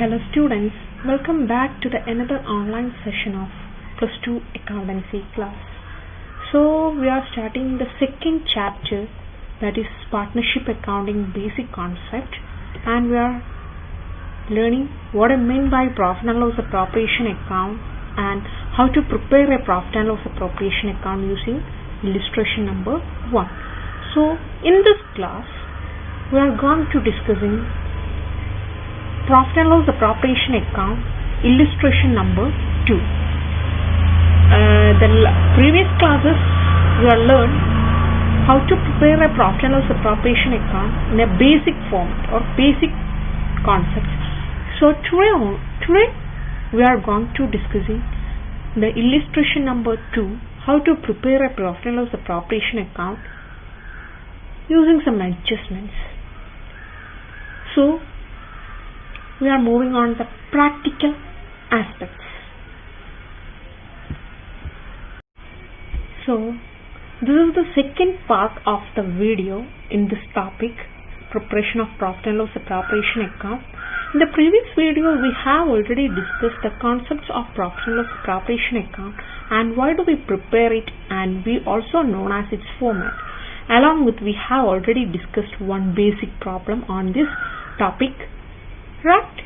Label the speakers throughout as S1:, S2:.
S1: Hello students, welcome back to the another online session of Plus 2 Accountancy class. So we are starting the second chapter, that is partnership accounting basic concept, and we are learning what I mean by profit and loss appropriation account and how to prepare a profit and loss appropriation account using illustration number 1. So in this class we are going to discussing profit and loss appropriation account illustration number 2. The previous classes we have learned how to prepare a profit and loss appropriation account in a basic format or basic concept. So today we are going to discussing the illustration number 2, how to prepare a profit and loss appropriation account using some adjustments. So we are moving on the practical aspects. So this is the second part of the video in this topic, preparation of profit and loss appropriation account. In the previous video we have already discussed the concepts of profit and loss appropriation account and why do we prepare it, and we also known as its format. Along with we have already discussed one basic problem on this topic. Right.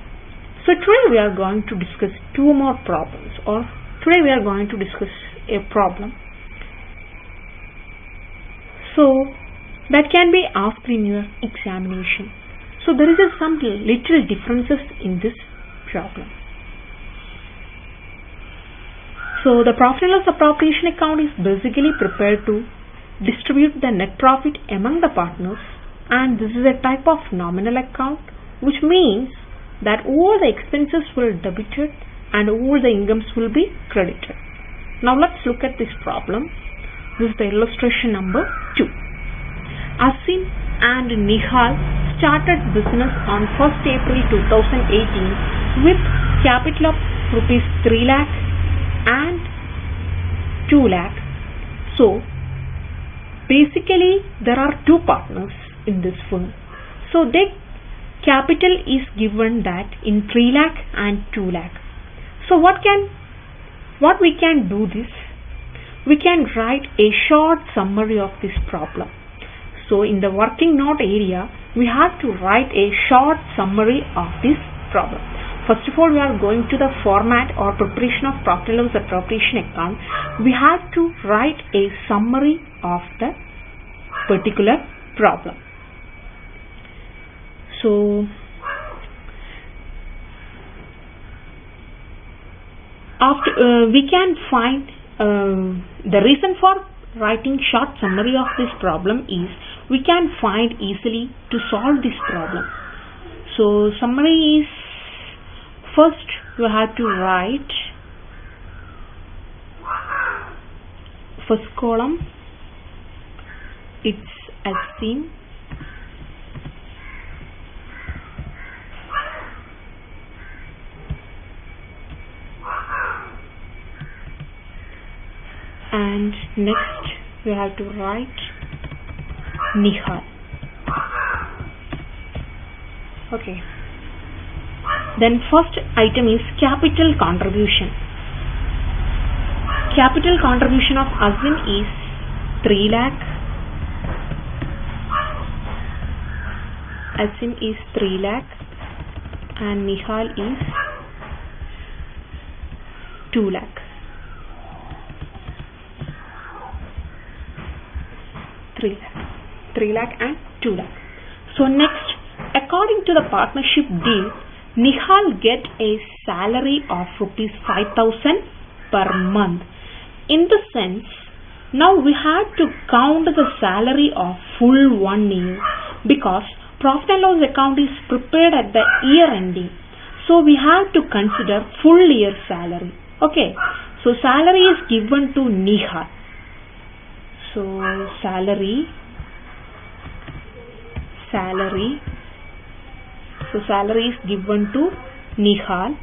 S1: So today we are going to discuss two more problems, or today we are going to discuss a problem so that can be asked in your examination. So there is some little differences in this problem. So the profit and loss appropriation account is basically prepared to distribute the net profit among the partners, and this is a type of nominal account, which means that all the expenses will be debited and all the incomes will be credited. Now let's look at this problem. This is the illustration number 2. Asim and Nihal started business on 1st April 2018 with capital of rupees 3 lakh and 2 lakh. So basically there are two partners in this firm. So their capital is given that in 3 lakh and 2 lakh. So what we can do this? We can write a short summary of this problem. So in the working note area, we have to write a short summary of this problem. First of all, we are going to the format or preparation of profit and loss appropriation account. We have to write a summary of the particular problem. So after we can find the reason for writing short summary of this problem is we can find easily to solve this problem. So summary is, first you have to write first column, it's Asim and next we have to write Nihal. Okay. Then first item is capital contribution. Capital contribution of Asim is 3 lakh. Asim is 3 lakh and Nihal is 2 lakh. 3 lakh and 2 lakh. So next, according to the partnership deal, Nihal get a salary of rupees 5,000 per month. In the sense, now we have to count the salary of full 1 year because profit and loss account is prepared at the year ending. So we have to consider full year salary. Okay. So salary is given to Nihal. So salary. So salary is given to Nihal.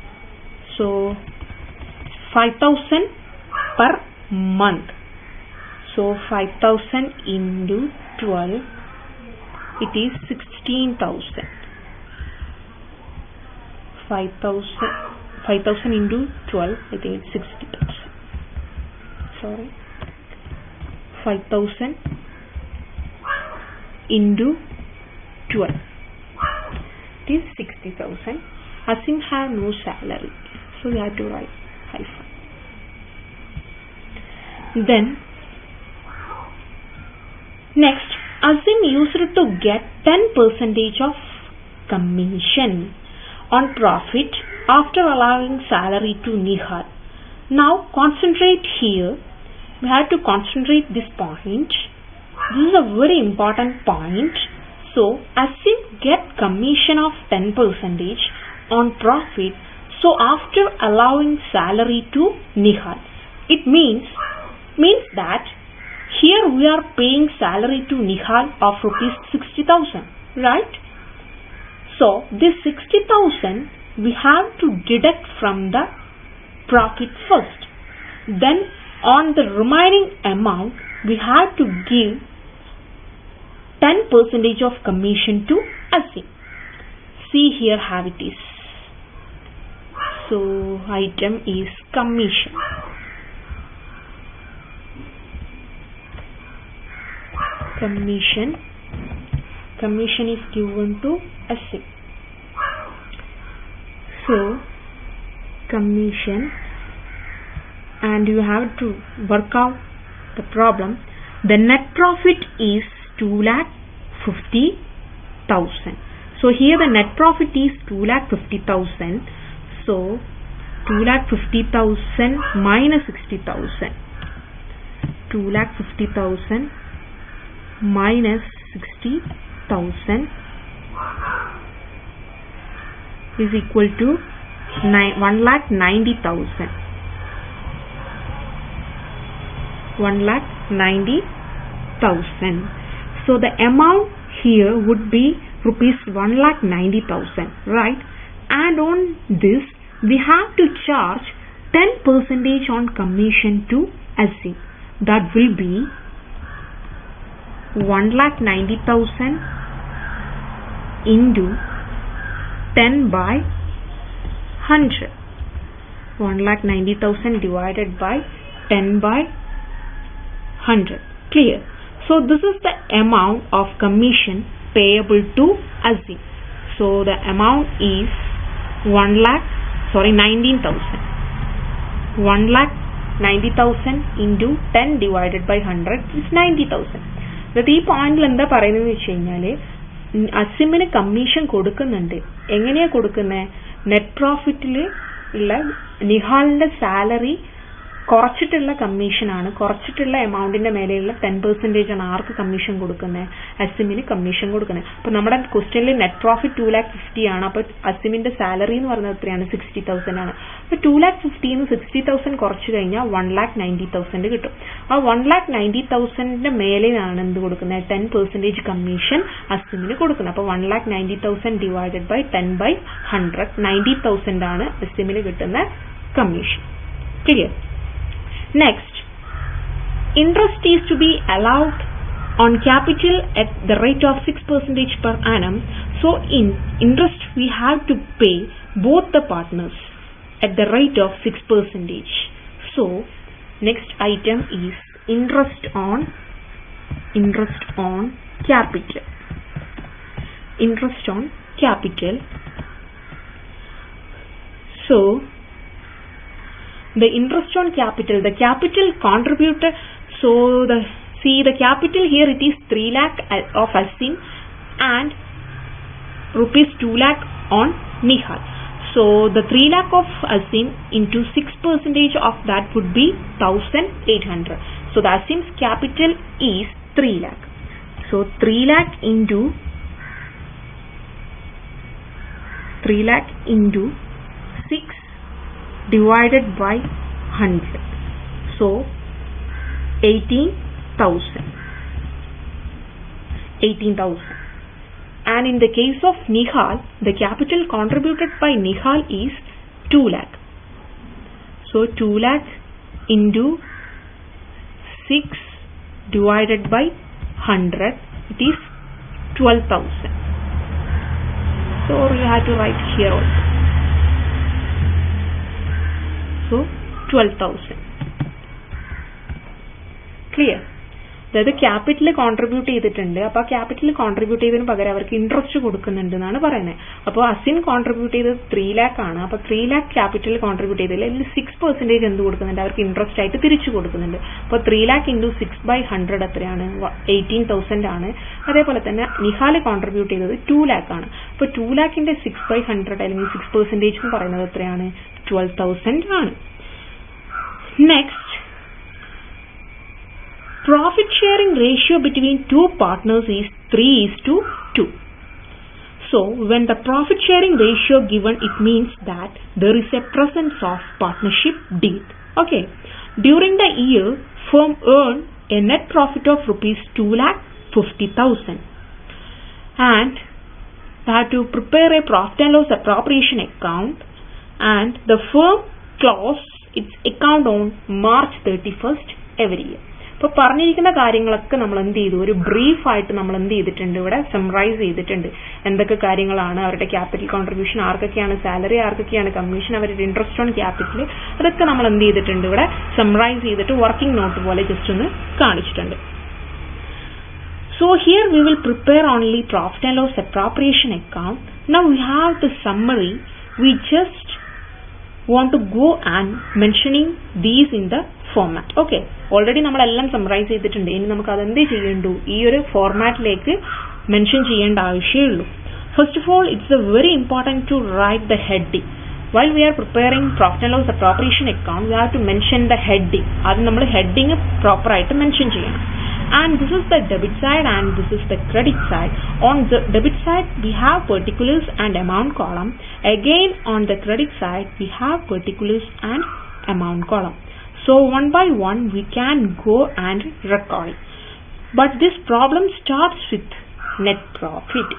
S1: So 5,000 per month. So 5,000 into 12, it is 16,000. 5,000 into 12, I think it's 60,000. Sorry, 5,000 into 12, it is 60,000. Asim have no salary, so we have to write hyphen. Then next, Asim used to get 10% of commission on profit after allowing salary to Nihal. Now concentrate here. We have to concentrate this point. This is a very important point. So Asim get commission of 10% on profit. So after allowing salary to Nihal, it means that here we are paying salary to Nihal of rupees 60,000, right? So this 60,000 we have to deduct from the profit first. Then on the remaining amount we have to give 10% of commission to Asim. See here how it is. So item is commission. Commission is given to Asim. So commission, and you have to work out the problem. The net profit is 2,50,000. So here the net profit is 2,50,000. So 2,50,000 minus 60,000. 2,50,000 minus 60,000 is equal to 1,90,000. 1,90,000. So the amount here would be rupees 1,90,000, right? And on this we have to charge 10% on commission to Asim. That will be 1,90,000 into 10 by 100. 1,90,000 divided by 10 by 100. Clear? So this is the amount of commission payable to Asim. So the amount is 19,000. 1,90,000 into 10 divided by 100 is 90,000. ഈ പോയിന്റിൽ എന്താ പറയുന്നത് വെച്ച് കഴിഞ്ഞാൽ അസിമിന് commission കൊടുക്കുന്നുണ്ട്. എങ്ങനെയാ കൊടുക്കുന്നത്? Net പ്രോഫിറ്റിൽ ഉള്ള നിഹാലിന്റെ സാലറി കുറച്ചിട്ടുള്ള കമ്മീഷനാണ്. കുറച്ചിട്ടുള്ള എമൗണ്ടിന്റെ മേലെയുള്ള 10% ആണ് ആർക്ക് കമ്മീഷൻ കൊടുക്കുന്നത്? അസിമിന് കമ്മീഷൻ കൊടുക്കുന്നത്. അപ്പൊ നമ്മുടെ ക്വസ്റ്റ്യനിൽ നെറ്റ് പ്രോഫിറ്റ് 2,50,000 ആണ്. അപ്പൊ അസിമിന്റെ സാലറി എന്ന് പറയുന്നത് എത്രയാണ്? 60,000 ആണ്. അപ്പൊ 2,50,000 60,000 കുറച്ചു കഴിഞ്ഞാൽ 1,90,000 കിട്ടും. ആ 1,90,000 മേലെയാണ് എന്ത് കൊടുക്കുന്നത്? 10% കമ്മീഷൻ അസിമിന് കൊടുക്കുന്നത്. അപ്പൊ 1,90,000 ഡിവൈഡഡ് ബൈ 10 by 100 90,000 ആണ് അസിമിന് കിട്ടുന്ന commission. Clear? Next, interest is to be allowed on capital at the rate of 6% per annum. So in interest we have to pay both the partners at the rate of 6%. So next item is interest on capital. Interest on capital. So the interest on capital, the capital contributed, so the capital here it is 3 lakh of Asim and rupees 2 lakh on Nihal. So the 3 lakh of Asim into 6% of that would be 1,800. So the Asim's capital is 3 lakh. So 3 lakh into 6 divided by 100. So 18,000. And in the case of Nihal, the capital contributed by Nihal is 2 lakh. So 2 lakh into 6 divided by 100, it is 12,000. So you have to write here also. So 12,000. Clear? അതായത് capital contribute ചെയ്തിട്ടുണ്ട്. അപ്പോൾ ആ capital contribute ചെയ്തതിന് പകരം അവർക്ക് interest കൊടുക്കുന്നുണ്ട് എന്നാണ് പറയുന്നത്. അപ്പോൾ അസിൻ കോൺട്രിബ്യൂട്ട് ചെയ്തത് 3 lakh ആണ്. അപ്പോൾ 3 lakh ക്യാപിറ്റൽ കോൺട്രിബ്യൂട്ട് ചെയ്തതിൽ 6% എന്ത് കൊടുക്കുന്നുണ്ട്, അവർക്ക് ഇൻട്രസ്റ്റ് ആയിട്ട് തിരിച്ചു കൊടുക്കുന്നുണ്ട്. അപ്പോൾ 3 lakh into 6/100 എത്രയാണ്, 18,000 ആണ്. അതേപോലെ തന്നെ നിഹാൽ കോൺട്രിബ്യൂട്ട് ചെയ്തത് 2 lakh ആണ്. അപ്പോൾ 2 lakhന്റെ 6/100 അല്ലെങ്കിൽ 6% എന്ന് പറയുന്നത് എത്രയാണ്, 12,000 ആണ്. Next, profit sharing ratio between two partners is 3:2. So when the profit sharing ratio given, it means that there is a presence of partnership deed. Okay, during the year firm earned a net profit of rupees 2,50,000 and had to prepare a profit and loss appropriation account, and the firm closed its account on March 31st every year. അപ്പോൾ പറഞ്ഞിരിക്കുന്ന കാര്യങ്ങളൊക്കെ നമ്മൾ എന്ത് ചെയ്തു, ഒരു ബ്രീഫായിട്ട് നമ്മൾ എന്ത് ചെയ്തിട്ടുണ്ട്, ഇവിടെ സമ്മറൈസ് ചെയ്തിട്ടുണ്ട്. എന്തൊക്കെ കാര്യങ്ങളാണ്, അവരുടെ ക്യാപിറ്റൽ കോൺട്രിബ്യൂഷൻ, ആർക്കൊക്കെയാണ് സാലറി, ആർക്കൊക്കെയാണ് കമ്മീഷൻ, അവരുടെ ഇൻട്രസ്റ്റ് ഓൺ ക്യാപിറ്റൽ, അതൊക്കെ നമ്മൾ എന്ത് ചെയ്തിട്ടുണ്ട്, ഇവിടെ സമ്മറൈസ് ചെയ്തിട്ട് വർക്കിംഗ് നോട്ട് പോലെ ജസ്റ്റ് ഒന്ന് കാണിച്ചിട്ടുണ്ട്. So here we will prepare only profit and loss appropriation account. Now we have the summary. We just want to go and mentioning these in the format. Okay, already നമ്മളെല്ലാം summarise ചെയ്തിട്ടുണ്ട്. ഇനി നമുക്ക് അതെന്ത് ചെയ്യേണ്ടു, ഈ ഒരു ഫോർമാറ്റിലേക്ക് mention ചെയ്യേണ്ട ആവശ്യമുള്ളൂ. First of all, it's very important to write the heading. While we are preparing profit and loss appropriation account, we have to mention the heading. അത് നമ്മൾ ഹെഡിങ് പ്രോപ്പർ ആയിട്ട് മെൻഷൻ ചെയ്യണം. And this is the debit side and this is the credit side. On the debit side we have particulars and amount column. Again on the credit side we have particulars and amount column. So one by one we can go and record it. But this problem starts with net profit.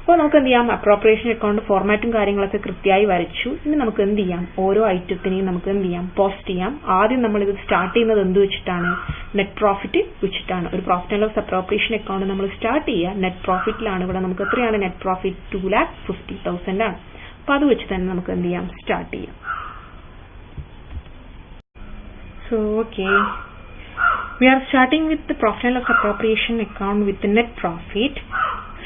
S1: അപ്പോൾ നമുക്ക് എന്ത് ചെയ്യാം, appropriation account ഫോർമാറ്റും കാര്യങ്ങളൊക്കെ കൃത്യമായി വരച്ചു. ഇനി നമുക്ക് എന്ത് ചെയ്യാം, ഓരോ ഐറ്റത്തിനെയും നമുക്ക് എന്ത് ചെയ്യാം, പോസ്റ്റ് ചെയ്യാം. ആദ്യം നമ്മളിത് സ്റ്റാർട്ട് ചെയ്യുന്നത് എന്ത് വെച്ചിട്ടാണ്, നെറ്റ് പ്രോഫിറ്റ് വെച്ചിട്ടാണ്. ഒരു profit and loss appropriation account നമ്മൾ സ്റ്റാർട്ട് ചെയ്യുക നെറ്റ് പ്രോഫിറ്റിലാണ്. ഇവിടെ നമുക്ക് എത്രയാണ് നെറ്റ് പ്രോഫിറ്റ്, 2,50,000 ആണ്. അപ്പോൾ അത് വെച്ച് തന്നെ നമുക്ക് എന്ത് ചെയ്യാം, സ്റ്റാർട്ട് ചെയ്യാം. So okay, we are starting with the profit and loss appropriation account with the net profit.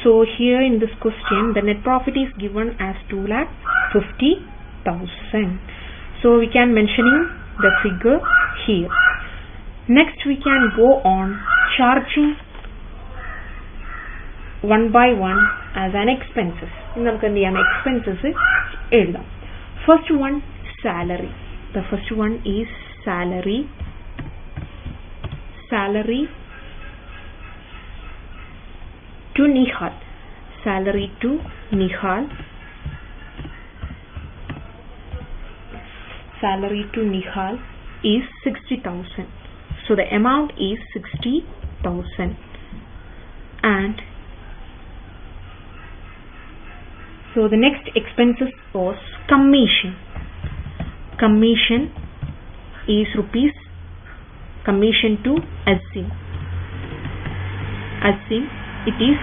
S1: So here in this question the net profit is given as 2,50,000. So we can mentioning the figure here. Next we can go on charging one by one as an expenses. നമുക്ക് എന്ത് ചെയ്യാം, expenses എഴുതാം. First one, salary. The first one is salary. Salary to Nihal. Salary to Nihal. Salary to Nihal is 60,000. So the amount is 60,000. And so the next expenses was commission. Commission is rupees. Commission to Azim. Azim, it is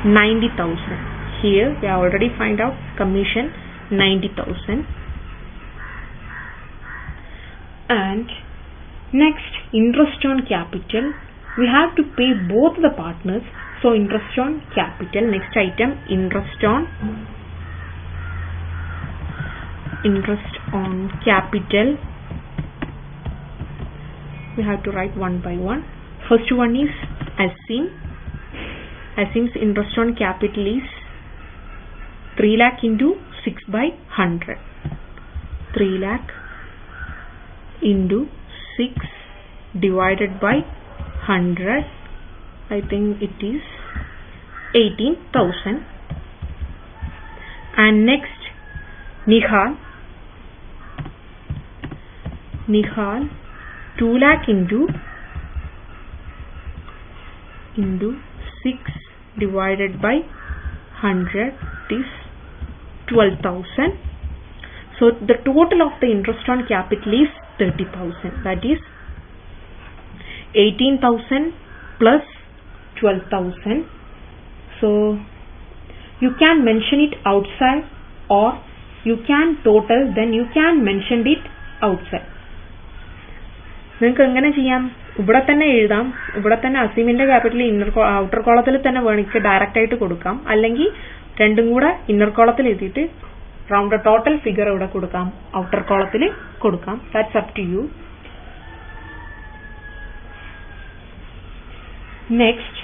S1: 90,000. Here we have already find out commission 90,000. And next, interest on capital. We have to pay both the partners. So interest on capital. Next item, interest on capital. We have to write one by one. First one is Azim. Azim's interest on capital is 3 lakh into 6/100. 3 lakh into 6 divided by 100. I think it is 18,000. And next, Nihal. 2 lakh into 6 divided by 100 is 12,000. So the total of the interest on capital is 30,000. That is 18,000 plus 12,000. So you can mention it outside or you can total, then you can mention it outside. നിങ്ങൾക്ക് എങ്ങനെ ചെയ്യാം? ഇവിടെ തന്നെ എഴുതാം. ഇവിടെ തന്നെ അസീമിന്റെ capital outer കോളത്തിൽ തന്നെ വേണമെങ്കിൽ ഡയറക്റ്റ് ആയിട്ട് കൊടുക്കാം. അല്ലെങ്കിൽ രണ്ടും കൂടെ ഇന്നർ കോളത്തിൽ എഴുതിയിട്ട് റൗണ്ട് ടോട്ടൽ ഫിഗർ ഇവിടെ കൊടുക്കാം, ഔട്ടർ കോളത്തിൽ കൊടുക്കാം. That's up to you. Next,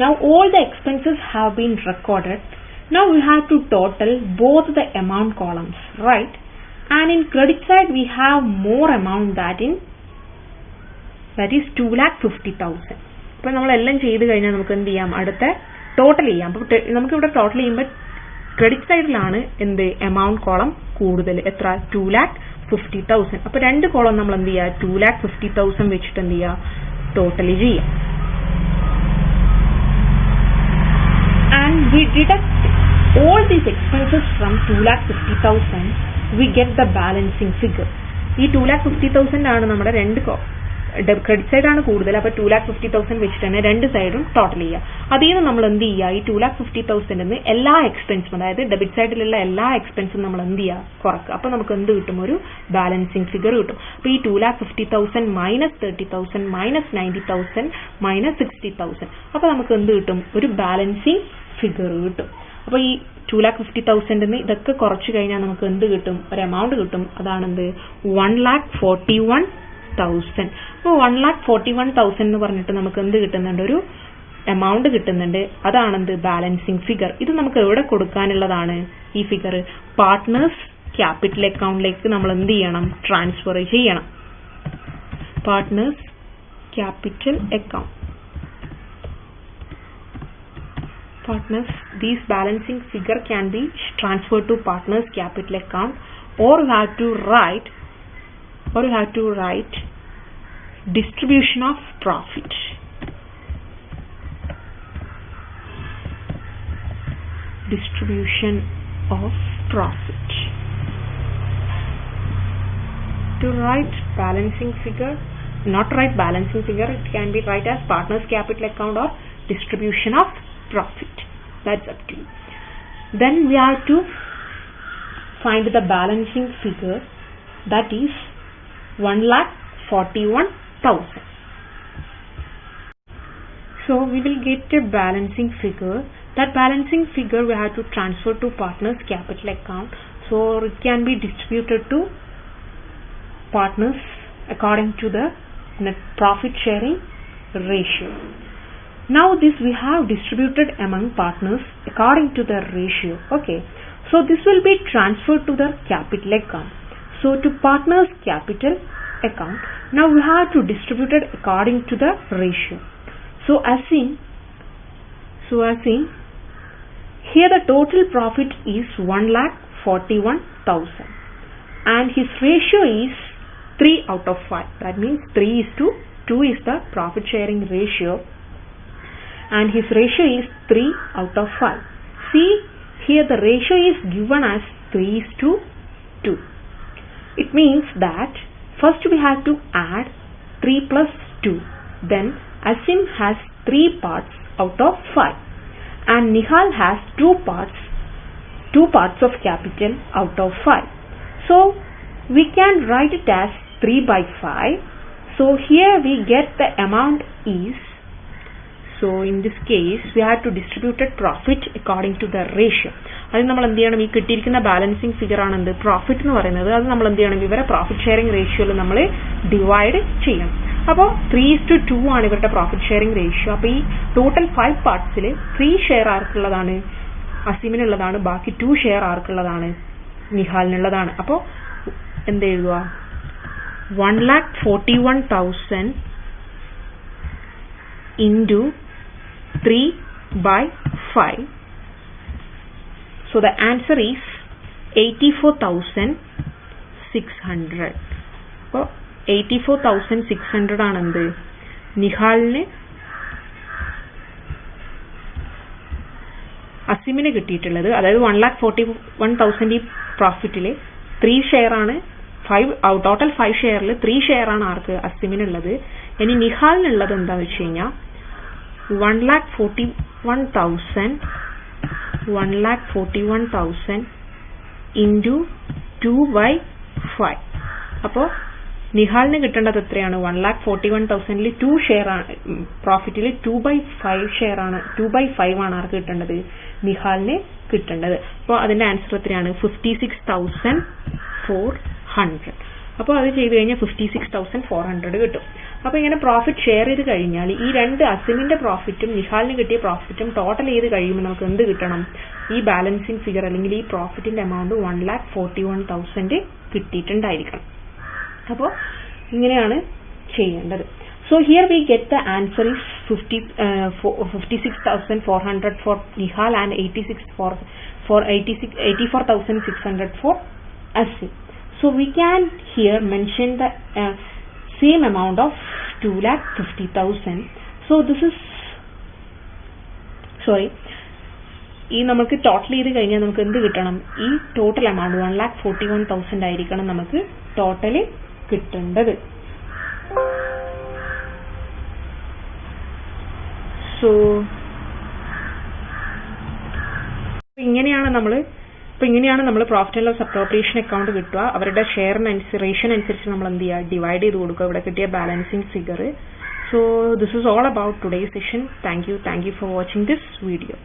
S1: now all the expenses have been recorded. Now we have to total both the amount columns, right? And in credit side we have more amount that is 2,50,000. അപ്പോൾ നമ്മളെല്ലാം ചെയ്ത് കഴിഞ്ഞാൽ നമുക്ക് എന്ത് ചെയ്യാം? അടുത്ത total ചെയ്യാം. അപ്പോൾ നമുക്കിവിടെ ടോട്ടൽ ചെയ്യുമ്പോൾ ക്രെഡിറ്റ് സൈഡിലാണ് എന്ത് എമൗണ്ട് കോളം കൂടുതൽ. എത്ര? 2,50,000. അപ്പോൾ രണ്ട് കോളം നമ്മൾ എന്ത് ചെയ്യുക? 2,50,000 വെച്ചിട്ട് എന്ത് ചെയ്യുക? ടോട്ടൽ ചെയ്യാം. And we deduct all these expenses from 2,50,000. We get the balancing figure. ഈ 2,50,000 ആണ് നമ്മുടെ രണ്ട് ക്രെഡിറ്റ് സൈഡ് ആണ് കൂടുതൽ. അപ്പോൾ 2,50,000 വെച്ചിട്ട് തന്നെ രണ്ട് സൈഡും ടോട്ടൽ ചെയ്യുക. അതിൽ നിന്ന് നമ്മൾ എന്ത് ചെയ്യുക? ഈ 2,50,000 എല്ലാ എക്സ്പെൻസും, അതായത് ഡെബിറ്റ് സൈഡിലുള്ള എല്ലാ എക്സ്പെൻസും നമ്മൾ എന്ത് ചെയ്യുക? കുറക്കുക. അപ്പോൾ നമുക്ക് എന്ത് കിട്ടും? ഒരു ബാലൻസിങ് ഫിഗർ കിട്ടും. അപ്പോൾ ഈ 2,50,000 മൈനസ് 30,000 മൈനസ് 90,000 മൈനസ് 60,000, അപ്പോൾ നമുക്ക് എന്ത് കിട്ടും? ഒരു ബാലൻസിങ് ഫിഗർ കിട്ടും. അപ്പോൾ ഈ 2,50,000 ഇതൊക്കെ കുറച്ച് കഴിഞ്ഞാൽ നമുക്ക് എന്ത് കിട്ടും? ഒരു എമൗണ്ട് കിട്ടും. അതാണെന്ത്? 1,41,000. അപ്പോൾ 1,41,000 എന്ന് പറഞ്ഞിട്ട് നമുക്ക് എന്ത് കിട്ടുന്നുണ്ട്? ഒരു എമൗണ്ട് കിട്ടുന്നുണ്ട്. അതാണെന്ത്? Balancing figure. ഇത് നമുക്ക് എവിടെ കൊടുക്കാനുള്ളതാണ്? ഈ ഫിഗർ പാർട്ട്നേഴ്സ് ക്യാപിറ്റൽ അക്കൗണ്ടിലേക്ക് നമ്മൾ എന്ത് ചെയ്യണം? ട്രാൻസ്ഫർ ചെയ്യണം. Partners capital account. Partners, these balancing figure can be transferred to partners capital account, or you have to write distribution of profit. Distribution of profit. To write balancing figure, not write balancing figure, it can be write as partners capital account or distribution of profit. That's up to you. Then we have to find the balancing figure, that is 1,41,000. So we will get a balancing figure. That balancing figure we have to transfer to partners capital account, so it can be distributed to partners according to the net profit sharing ratio. Now this we have distributed among partners according to the ratio. Okay, so this will be transferred to the capital account. So to partners capital account, now we have to distribute it according to the ratio. So as seen here the total profit is 1,41,000 and his ratio is 3 out of 5. That means 3:2 is the profit sharing ratio, and his ratio is 3 out of 5. See, here the ratio is given as 3:2. It means that first we have to add 3 plus 2. Then Asim has 3 parts out of 5 and Nihal has 2 parts of capital out of 5. So we can write it as 3/5. So here we get the amount is, so in this case we have to distribute profit according to the ratio. അത് നമ്മൾ എന്ത് ചെയ്യണം? ഈ കിട്ടിയിരിക്കുന്ന balancing figure ആണ് എന്ത്? Profit എന്ന് പറയുന്നത്. അത് നമ്മൾ എന്ത് ചെയ്യണം? ഇവരെ പ്രോഫിറ്റ് ഷെയറിംഗ് റേഷ്യോയിൽ നമ്മൾ ഡിവൈഡ് ചെയ്യണം. അപ്പോൾ 3:2 ആണ് ഇവരുടെ പ്രോഫിറ്റ് ഷെയറിംഗ് റേഷ്യോ. അപ്പോൾ ഈ ടോട്ടൽ 5 പാർട്സിൽ 3 ഷെയർ ആർക്കുള്ളതാണ്? അസീമിനുള്ളതാണ്. ബാക്കി 2 ഷെയർ ആർക്കുള്ളതാണ്? നിഹാലിനുള്ളതാണ്. അപ്പോൾ എന്ത് എഴുതുക? 1,41,000 into 3/5. So the answer is 84,600. അപ്പോൾ 84,600 ആണ് എന്ത്? നിഹാലിന് അസീമിന് കിട്ടിയിട്ടുള്ളത്. അതായത് 1,41,000 ഈ പ്രോഫിറ്റിൽ 3 ഷെയർ ആണ്. ടോട്ടൽ 5 ഷെയറിൽ 3 ഷെയർ ആണ് ആർക്ക്? അസീമിനുള്ളത്. ഇനി നിഹാലിനുള്ളത് എന്താണെന്ന് വെച്ച് കഴിഞ്ഞാൽ 1,41,000 into 2/5. അപ്പോൾ നിഹാലിന് കിട്ടേണ്ടത് എത്രയാണ്? 1,41,000 2 ഷെയർ ആണ്. പ്രോഫിറ്റിൽ 2/5 ഷെയർ ആണ്, 2/5 ആണ് ആർക്ക് കിട്ടേണ്ടത്? നിഹാലിന് കിട്ടേണ്ടത്. അപ്പോൾ അതിന്റെ ആൻസർ എത്രയാണ്? 56,400. അപ്പോൾ അത് ചെയ്ത് കഴിഞ്ഞാൽ 56,400 കിട്ടും. അപ്പോൾ ഇങ്ങനെ പ്രോഫിറ്റ് ഷെയർ ചെയ്ത് കഴിഞ്ഞാൽ ഈ രണ്ട് അസിമിന്റെ പ്രോഫിറ്റും നിഹാലിന് കിട്ടിയ പ്രോഫിറ്റും ടോട്ടൽ ചെയ്ത് കഴിയുമ്പോൾ നമുക്ക് എന്ത് കിട്ടണം? ഈ ബാലൻസിങ് ഫിഗർ അല്ലെങ്കിൽ ഈ പ്രോഫിറ്റിന്റെ എമൗണ്ട് 1,41,000 കിട്ടിയിട്ടുണ്ടായിരിക്കണം. അപ്പോൾ ഇങ്ങനെയാണ് ചെയ്യേണ്ടത്. So here we get the answer is 56,400 for Nihal and 84,600 for Asim. So we can here mention the same amount of 2,50,000. So this is ഈ നമുക്ക് ടോട്ടൽ ചെയ്ത് കഴിഞ്ഞാൽ നമുക്ക് എന്ത് കിട്ടണം? ഈ ടോട്ടൽ എമൗണ്ട് 1,41,000 ആയിരിക്കണം നമുക്ക് ടോട്ടല് കിട്ടേണ്ടത്. സോ ഇങ്ങനെയാണ് നമ്മൾ profit and loss appropriation account കിട്ടുക. അവരുടെ റേഷൻ അനുസരിച്ച് നമ്മൾ എന്ത് ചെയ്യുക? ഡിവൈഡ് ചെയ്ത് കൊടുക്കുക ഇവിടെ കിട്ടിയ balancing figure. So this is all about today's session. Thank you for watching this video.